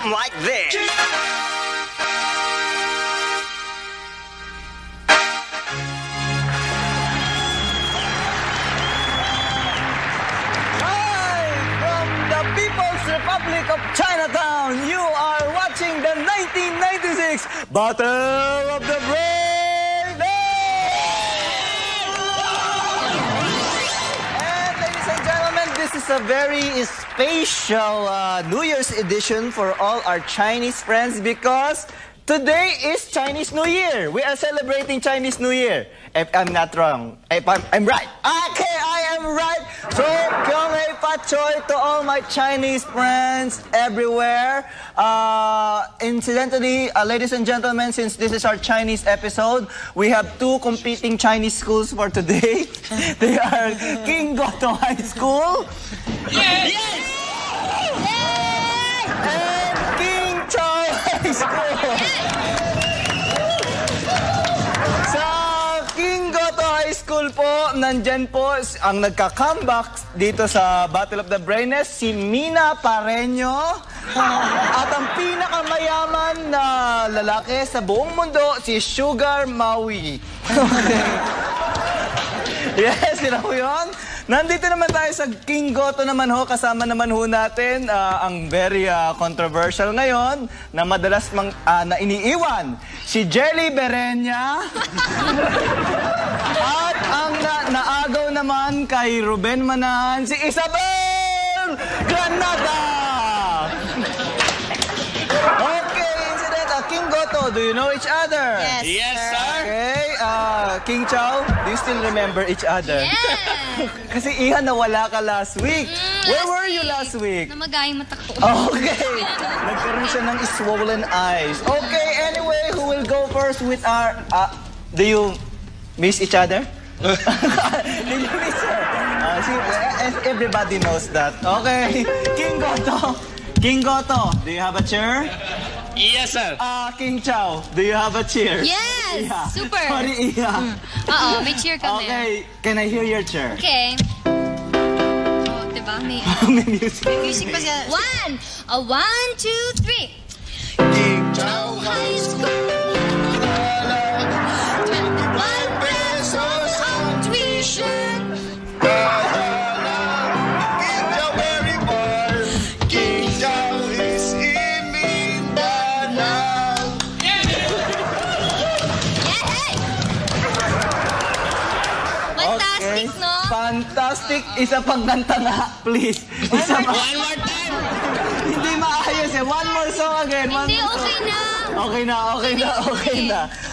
them like this. Republic of Chinatown, you are watching the 1996 Battle of the Brain. And ladies and gentlemen, this is a very special New Year's edition for all our Chinese friends because today is Chinese New Year. We are celebrating Chinese New Year. If I'm not wrong, if I'm right. Okay, I am right. So, Kyung Hei Pat Choi to all my Chinese friends everywhere. Incidentally, ladies and gentlemen, since this is our Chinese episode, we have two competing Chinese schools for today. They are King Goto High School. Yes! And King Chao High School. School po, nandyan po ang nagka-comeback dito sa Battle of the Brainest, si Mina Pareño. At ang pinakamayaman na lalaki sa buong mundo, si Sugar Maui. Okay. Yes, sila po yun. Nandito naman tayo sa King Goto naman ho. Kasama naman ho natin ang very controversial ngayon na madalas na iniiwan. Si Jelly Berenya. At ang naagaw naman kay Ruben Manahan, si Isabel Granada. Okay, incident. King Goto, do you know each other? Yes, Yes, sir. Okay, King Chao, do you still remember each other? Yes! Kasi Iha, nawala ka last week. Where were you last week? Namagayang mata ko. Okay. Nagkaroon siya ng swollen eyes. Okay, anyway, who will go first with our... do you miss each other? Did you miss her? Everybody knows that. Okay. King Goto. King Goto, do you have a chair? Yes, sir. King Chao, do you have a chair? Yes! Iha. Super! Sorry, Iha. May cheer ka Okay, can I hear your chair? Okay. Oh, diba? May Music. music pa siya. One, two, three. King Chao High School. 21 pesos ang tuition. Fantastic, no? Fantastic. Isa pang kanta nga, please. Isa pa. One more time. Hindi maayos eh. One more song again. Hindi, okay na. Okay na.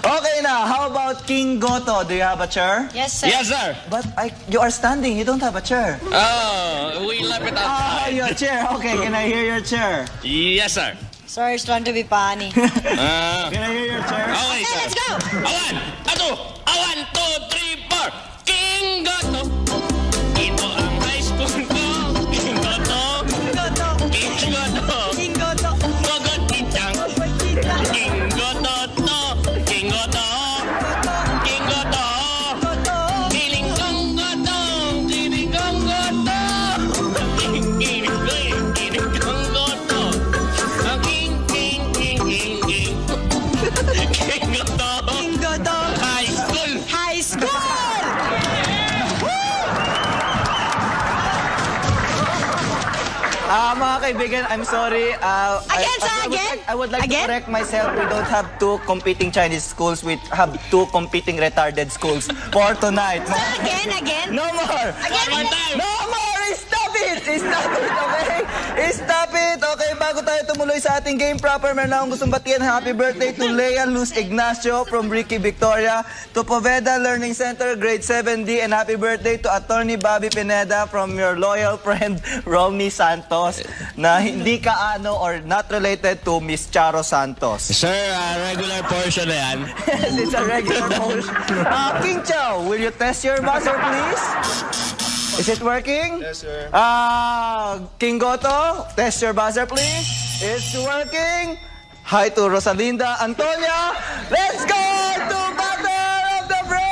Okay na. How about King Goto? Do you have a chair? Yes, sir. Yes, sir. But you are standing. You don't have a chair. Oh, we left it outside. Your chair. Okay, can I hear your chair? Yes, sir. Sorry, it's trying to be funny. Can I hear your chair? Okay, sir. Let's go! One, two, three, four. King Goto. Ito ang high school ko. King Goto. King Goto. Gogot Kitang. King Goto to. King Goto. King Goto. Piling kong Goto. Piling kong Goto. Piling kong Goto. King Goto. High school. Mga kaibigan, I'm sorry. I would like to correct myself. We don't have two competing Chinese schools. We have two competing retarded schools for tonight. Again? No more. One time. No more. Stop it. Okay? Stop it. Okay, bago tayo tumuloy sa ating game proper, meron akong gustong batiyan. Happy birthday to Lea Luz Ignacio from Ricky Victoria, to Poveda Learning Center, grade 7D, and happy birthday to Attorney Bobby Pineda from your loyal friend, Romy Santos, na hindi kaano or not related to Miss Charo Santos. Sir, regular portion na yan. Yes, it's a regular motion. King Chao, will you test your buzzer, please? Is it working? Yes, sir. King Goto, test your buzzer, please. It's working. Hi to Rosalinda Antonia. Let's go to Battle of the Brain!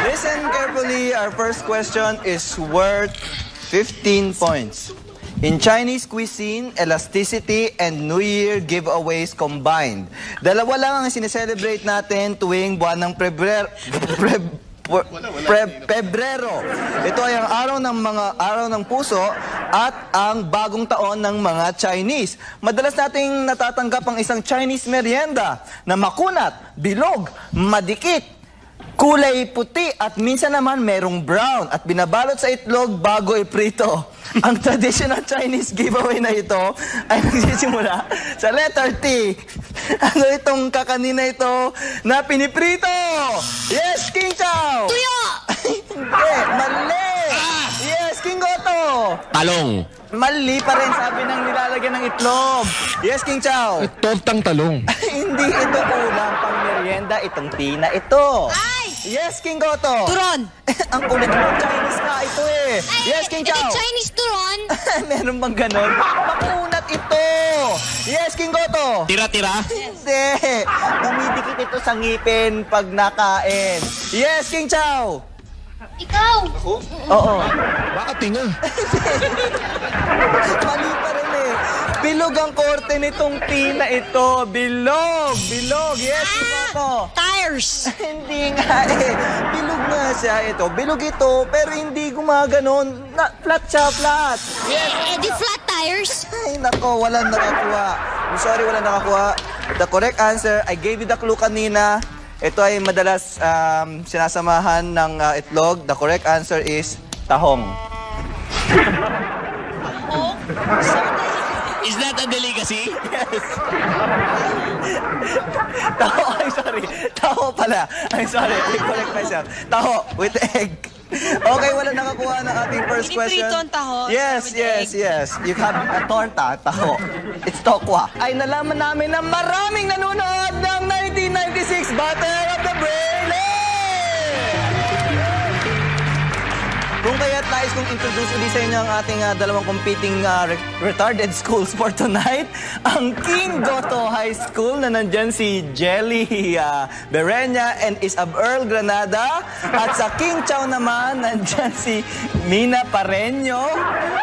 Listen carefully. Our first question is worth 15 points. In Chinese cuisine, elasticity and New Year giveaways combined. Dalawa lang ang sineselebrate natin tuwing buwan ng Pebrero. Ito ay ang araw ng puso at ang bagong taon ng mga Chinese. Madalas nating natatanggap ang isang Chinese merienda na makunat, bilog, madikit, kulay puti at minsan naman merong brown at binabalot sa itlog bago iprito. Ang traditional Chinese giveaway na ito ay nagsisimula sa letter T. Ano itong kakanina ito na piniprito? Yes, King Chow! Tuyo! Hindi, mali! Yes, King Goto! Talong. Mali pa rin, sabi ng nilalagyan ng itlog. Yes, King Chow! Tortang talong. Hindi ito ulam pang merienda, itong tina ito. Ay! Yes, King Goto! Turon. Ang kulit mo, Chinese nga ito eh. Yes, King Chow! Ito Chinese turon. Meron bang ganon? Makunat ito! Yes, King Goto! Tira-tira. Hindi! Dumidikit ito sa ngipin pag nakain. Yes, King Chow! Ikaw. Oo. Baka tinga. Mali pa rin eh. Bilog ang korte nitong tina ito. Bilog! Bilog! Yes, King Goto! Tires. Hindi nga eh. Bilog nga siya ito. Bilog ito, pero hindi gumaganon. Flat siya, flat. Eh, di flat tires. Ay, nako, walang nakakuha. I'm sorry, walang nakakuha. The correct answer, I gave you the clue kanina. Ito ay madalas sinasamahan ng itlog. The correct answer is tahong. Is that a delicacy? Yes. Taho, I'm sorry. Taho pala. I'm sorry. I correct myself. Taho with egg. Okay, wala nakakuha ng ating first question. Piniprito ang taho Yes, with yes, yes. You have a torta, taho. It's tokwa. Ay nalaman namin na maraming nanonood ng 1996 Battle of the Brainless! Kung kaya't nais kong introduce ulit sa inyo ang ating dalawang competing retarded schools for tonight, ang King Goto High School na nandyan si Jelly Berenya and Isab Earl Granada, at sa King Chow naman nandyan si Mina Pareño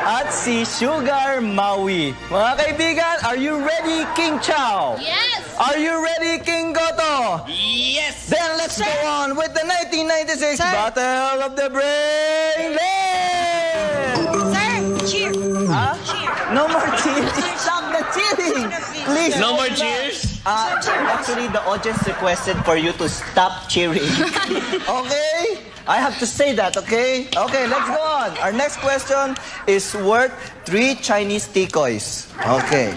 at si Sugar Maui. Mga kaibigan, are you ready, King Chow? Yes. Are you ready, King Goto? Yes! Then let's go on with the 1996 Battle of the Brainless! Sir, cheer. Huh? No more cheers. Stop the cheering. Please. No more cheers? Actually, the audience requested for you to stop cheering. Okay? I have to say that, okay? Okay, let's go on. Our next question is worth 3 Chinese tikoys. Okay.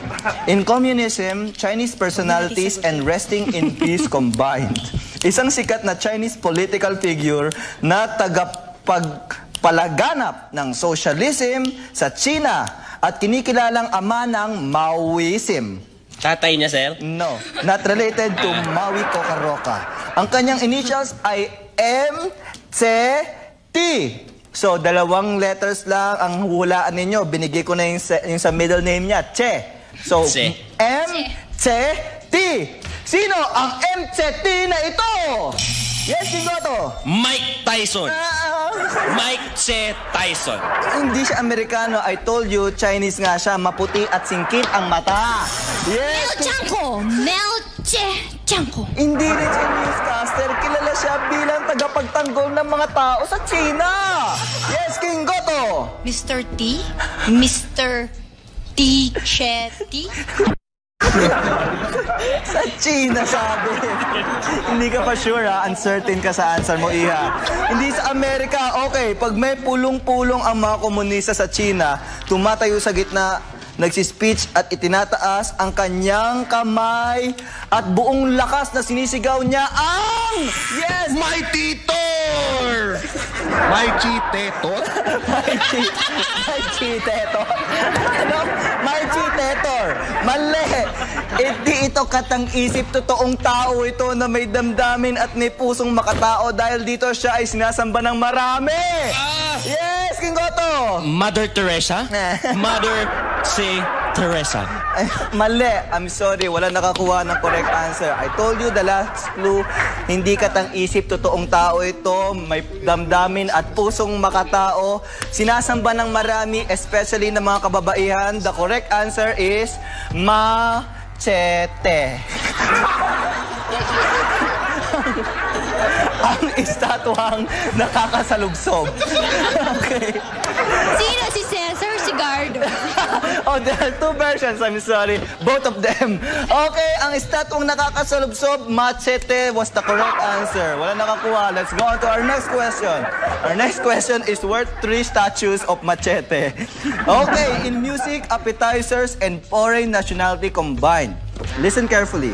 In communism, Chinese personalities and resting in peace combined. Isang sikat na Chinese political figure na tagapagpalaganap ng socialism sa China at kinikilalang ama ng Maoism. Tatay niya, sir? No, not related to Maui Kokaroka. Ang kanyang initials ay M-C-T. So, 2 letters lang ang hulaan ninyo. Binigay ko na yung sa middle name niya, Che. So, Che. M-C-T. Sino ang M-C-T na ito? Yes, Goto. Mike Tyson. Mike Che Tyson. Hindi siya Amerikano. I told you, Chinese nga siya. Maputi at singkit ang mata. Mel Yes. Chanko. Mel Chanko. Hindi rin siya newscaster. Kilala siya bilang tagapagtanggol ng mga tao sa China. Yes, King Goto. Mr. T? Mr. T. Chetty? Sa China, sabi. Hindi ka pa sure, ha? Uncertain ka sa answer mo, Iha. Hindi sa Amerika. Okay, pag may pulong-pulong ang mga komunista sa China, tumatayo sa gitna, nagsispeech at itinataas ang kanyang kamay at buong lakas na sinisigaw niya ang... Yes! Mighty Thor! Mighty Tetor? Mighty Tetor. Ano? Mighty Tetor. Mali. Hindi ito katang-isip. Totoong tao ito na may damdamin at may pusong makatao dahil dito siya ay sinasamba ng marami. Yes, King Goto. Mother Teresa? Mother Che Teresa. Ay, mali. I'm sorry, wala nakakuha ng correct answer. I told you the last clue, hindi katang-isip, totoong tao ito, may damdamin at pusong makatao. Sinasamba ng marami, especially ng mga kababaihan. The correct answer is machete. Ang estatwang nakakasalubsob. Okay. Sino si Cesar Sigardo? Oh, there are two versions. I'm sorry. Both of them. Okay, ang estatwang nakakasalubsob, machete was the correct answer. Wala nakakuha. Let's go on to our next question. Our next question is worth 3 statues of machete. Okay, in music, appetizers and foreign nationality combined. Listen carefully.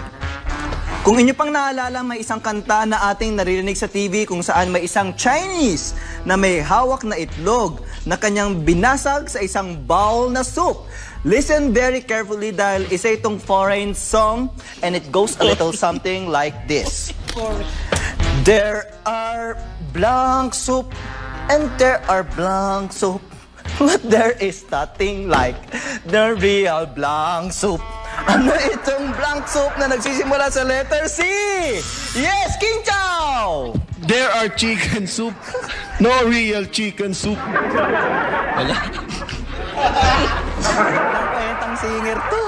Kung inyo pang naalala, may isang kanta na ating naririnig sa TV kung saan may isang Chinese na may hawak na itlog na kanyang binasag sa isang bowl na soup. Listen very carefully dahil isa itong foreign song and it goes a little something like this. There are blank soup and there are blank soup, but there is nothing like the real blank soup. Ano itong blank soup na nagsisimula sa letter C? Yes, King Chow! There are chicken soup. No real chicken soup. Wala. Kwentang singer to.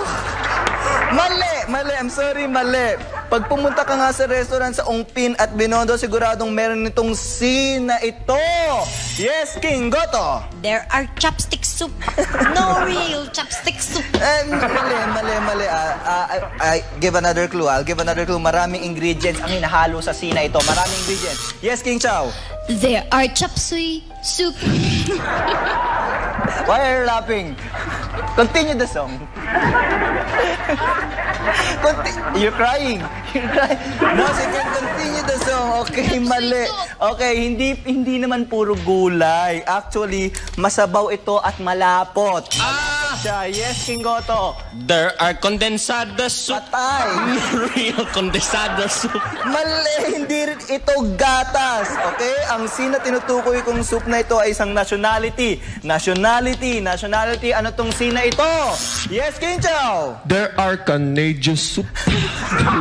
Mali! Mali! I'm sorry, mali. Pag pumunta ka nga sa restaurant sa Ongpin at Binondo, siguradong meron nitong C na ito. Yes, King Goto! There are chopstick soup. No real chopstick soup. Mali. I give another clue. I'll give another clue. Maraming ingredients ang hinahalo sa C na ito. Maraming ingredients. Yes, King Chow. There are chop suey soup. Why are you laughing? Continue the song. You're crying. You're crying. No, sige, continue the song. Okay, mali. Okay, hindi naman puro gulay. Actually, masabaw ito at malapot. Siya. Yes, King Goto. There are condensada soup. Patay. Real condensada soup. Mali, hindi rin ito gatas. Okay? Ang sina tinutukoy kong soup na ito ay isang nationality. Nationality. Ano tong sina ito? Yes, King Chow. There are Canadian soup.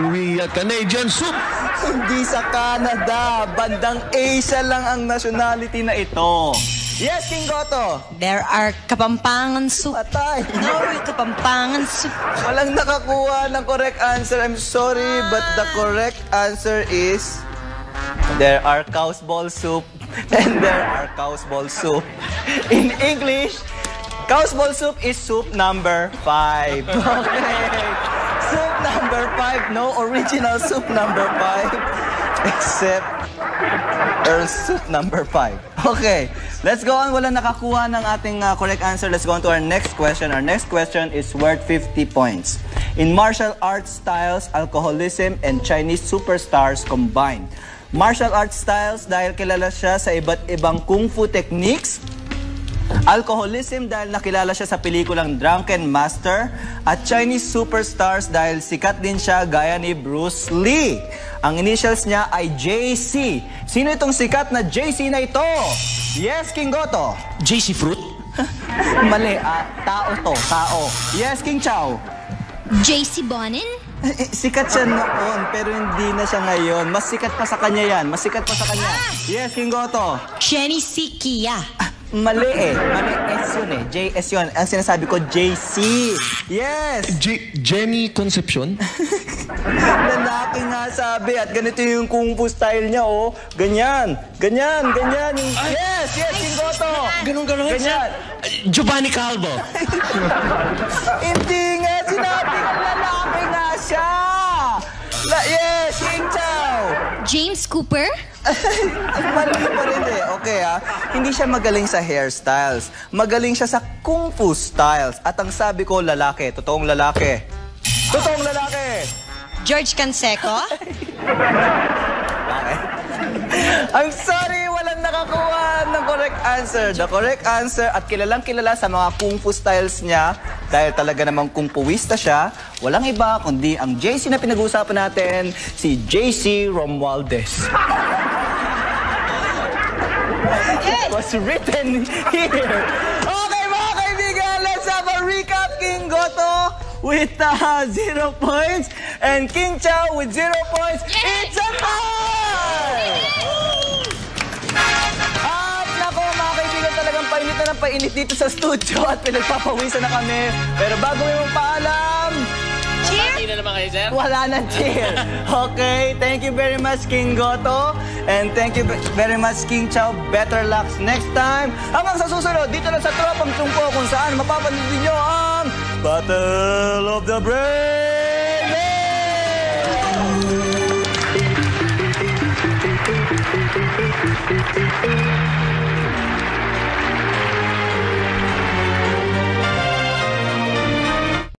Real Canadian soup. Hindi sa Canada. Bandang Asia lang ang nationality na ito. Yes, King Goto. There are Kapampangan soup. Patay. No real Kapampangan soup. Walang nakakuha ng correct answer. I'm sorry, but the correct answer is there are cow's ball soup and there are cow's ball soup. In English, cow's ball soup is soup number 5. Okay. Soup number 5. No original soup number 5 except soup number 5. Okay, let's go on. Wala nakakuha ng ating correct answer. Let's go on to our next question. Our next question is worth 50 points. In martial arts styles, alcoholism, and Chinese superstars combined. Martial arts styles dahil kilala siya sa iba't ibang kung fu techniques. Alcoholism dahil nakilala siya sa pelikulang Drunken Master. At Chinese superstars dahil sikat din siya gaya ni Bruce Lee. Ang initials niya ay JC. Sino itong sikat na JC na ito? Yes, King Goto. JC Fruit. Mali, tao to, tao. Yes, King Chow. JC Bonin? Sikat siya noon, pero hindi na siya ngayon. Mas sikat pa sa kanya yan. Mas sikat pa sa kanya. Yes, King Goto. Jenny C. Kia. Mali eh. Mali, S yun eh. JS yun. Ang sinasabi ko, JC. Yes! Jenny Concepcion? Lalaki nga sabi. At ganito yung kung fu style niya, oh. Ganyan. Ganyan. Yung... Yes! King Goto. Ganun. Ganyan. Giovanni Calvo. Hindi nga. Sinabi ko lalaki nga siya. Yes! King Chow. James Cooper? Mali pa rin eh. Okay hindi siya magaling sa hairstyles. Magaling siya sa kung fu styles. At ang sabi ko, lalaki. Totoong lalaki. Totoong lalaki! George Canseco. I'm sorry, walang nakakuha ng correct answer. The correct answer at kilalang kilala sa mga kung fu styles niya dahil talaga namang kung fuista siya, walang iba kundi ang JC na pinag-uusapan natin, si JC Romualdez. It was written here. Okay mga kaibigan, let's have a recap. King Goto with 0 points and King Chow with 0 points. It's a tie! At nako mga kaibigan, talagang painit na ng painit dito sa studio at pinagpapawisan na kami. Pero bago may magpaalam, Hindi na naman kayo, sir. wala nang cheer. Okay, thank you very much, King Goto. And thank you very much, King Chow. Better luck next time. Hanggang sa susunod, dito na sa Tropang Tungko kung saan mapapanood niyo ang Battle of the Brain!